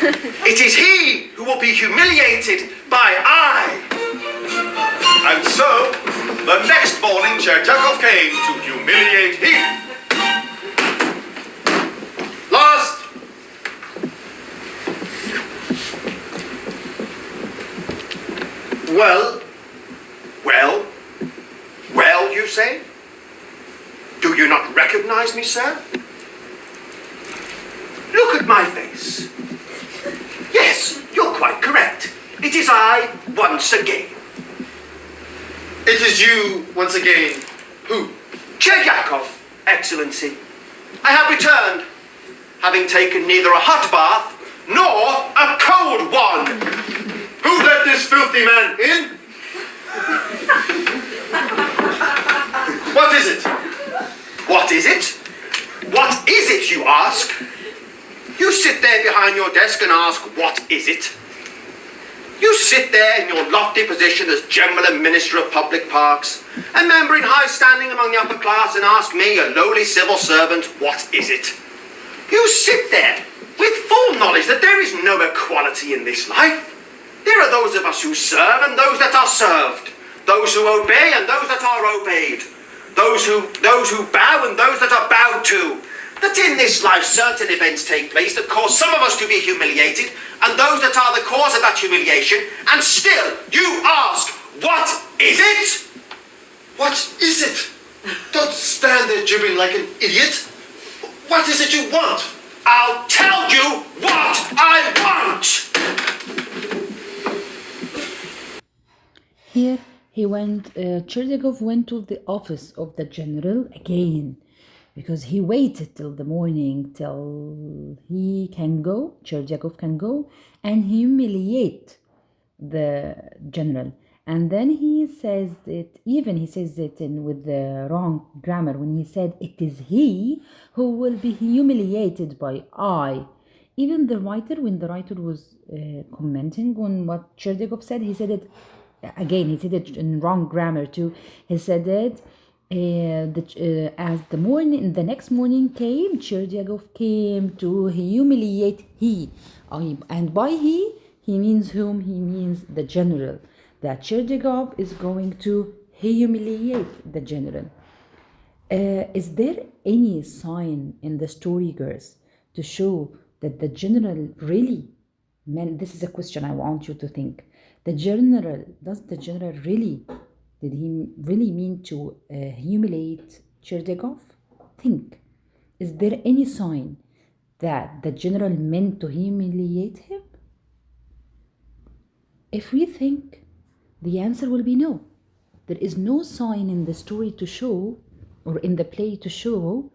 It is he who will be humiliated by I. And so, the next morning, Cherdyakhov came to humiliate him. Last. Well, you say? Do you not recognize me, sir? Look at my face. Yes, you're quite correct. It is I once again. It is you, once again. Who? Cherdyakhov, Excellency. I have returned, having taken neither a hot bath nor a cold one. Who let this filthy man in? What is it? What is it? What is it, you ask? You sit there behind your desk and ask, what is it? You sit there in your lofty position as General and Minister of Public Parks, a member in high standing among the upper class, and ask me, a lowly civil servant, what is it? You sit there with full knowledge that there is no equality in this life. There are those of us who serve and those that are served, those who obey and those that are obeyed, those who bow and those that are bowed to. That in this life certain events take place that cause some of us to be humiliated and those that are the cause of that humiliation, and still you ask, what is it? What is it? Don't stand there gibbering like an idiot. What is it you want? I'll tell you what I want! Here Cherdyakhov went to the office of the general again, because he waited till the morning, till Cherdyakhov can go and humiliate the general. And then he says it with the wrong grammar when he said, it is he who will be humiliated by I. Even the writer, when the writer was commenting on what Cherdyakhov said, he said it again, he said it in wrong grammar too. He said it, as the next morning came, Cherdyakhov came to humiliate he. And by he means whom? He means the general. That Cherdyakhov is going to humiliate the general. Is there any sign in the story, girls, to show that the general really meant? This is a question I want you to think. Did the general really, did he really mean to humiliate Cherdyakhov? Think. Is there any sign that the general meant to humiliate him? If we think, the answer will be no. There is no sign in the story to show, or in the play to show,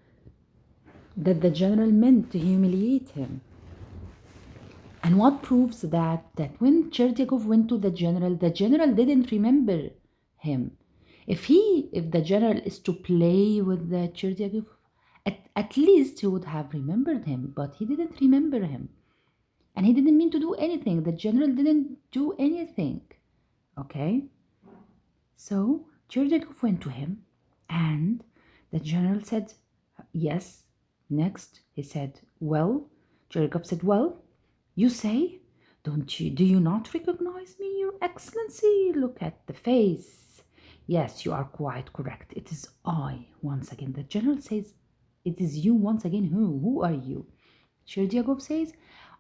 that the general meant to humiliate him. And what proves that when Cherdyakhov went to the general didn't remember him. If the general is to play with the Cherdyakhov, at least he would have remembered him, but he didn't remember him. And he didn't mean to do anything. The general didn't do anything. Okay? So Cherdyakhov went to him, and the general said, yes. Next, he said, well. Cherdyakhov said, well, you say? Do you not recognize me, Your Excellency? Look at the face. Yes, you are quite correct. It is I, once again. The general says, it is you once again. Who are you? Cherdyakhov says,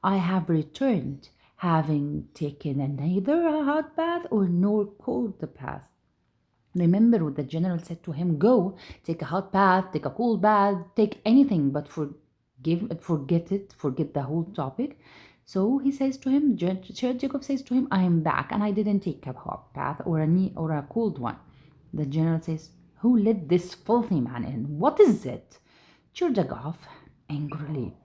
I have returned, having taken neither a hot bath nor cold bath. Remember what the general said to him, go, take a hot bath, take a cold bath, take anything, but forget the whole topic. So he says to him, Cherdyakhov says to him, I am back and I didn't take a hot bath or a cold one. The general says, who let this filthy man in? What is it? Cherdyakhov angrily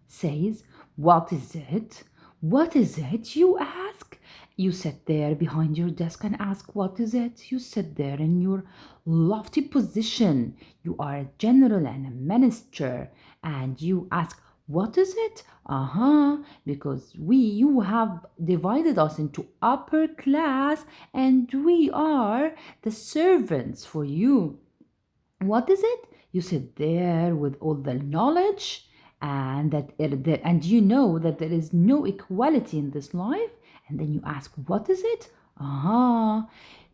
says, what is it? What is it, you ask? You sit there behind your desk and ask, what is it? You sit there in your lofty position. You are a general and a minister, and you ask, what is it? Because you have divided us into upper class, and we are the servants for you. What is it? You sit there with all the knowledge and and you know that there is no equality in this life, and then you ask, what is it?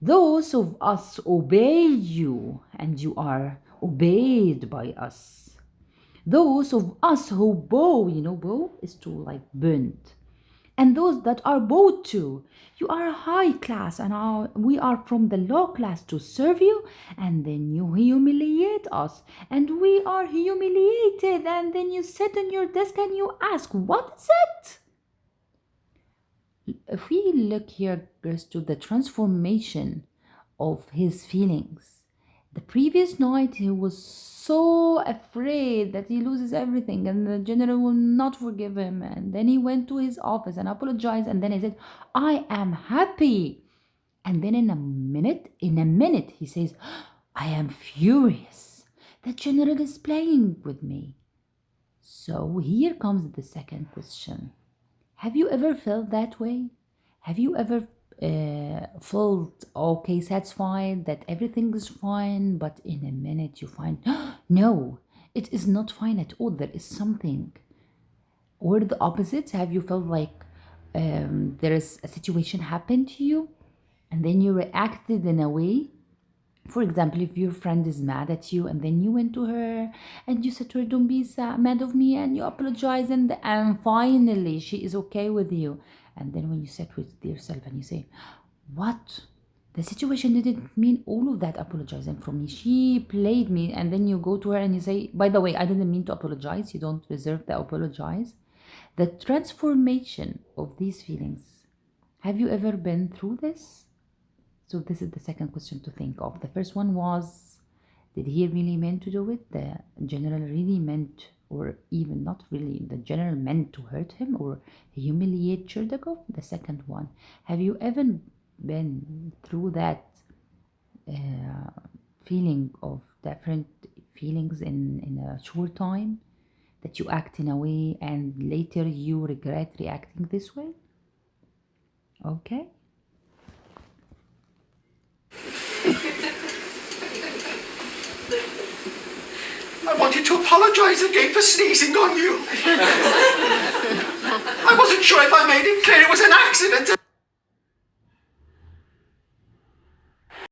Those of us obey you, and you are obeyed by us. Those of us who bow, bow is to like bend, and those that are bowed to, you are high class, and we are from the low class to serve you, and then you humiliate us, and we are humiliated, and then you sit on your desk and you ask, what is it? If we look here, girls, to the transformation of his feelings, the previous night he was so afraid that he loses everything and the general will not forgive him, and then he went to his office and apologized, and then he said, I am happy, and then in a minute he says, I am furious, the general is playing with me. So here comes the second question. Have you ever felt that way? Have you ever felt okay, satisfied that everything is fine, but in a minute you find, no, it is not fine at all, there is something? Or the opposite, have you felt like there is a situation happened to you and then you reacted in a way? For example, if your friend is mad at you and then you went to her and you said to her, don't be mad of me, and you apologize, and finally she is okay with you. And then when you sit with yourself and you say, what? The situation didn't mean all of that apologizing from me. She played me. And then you go to her and you say, by the way, I didn't mean to apologize. You don't deserve the apologize. The transformation of these feelings. Have you ever been through this? So this is the second question to think of. The first one was, did he really meant to do it? The general really meant, or even not really, the general meant to hurt him or humiliate Cherdakov? The second one, have you ever been through that feeling of different feelings in a short time? That you act in a way and later you regret reacting this way? Okay. I wanted to apologize again for sneezing on you. I wasn't sure if I made it clear it was an accident.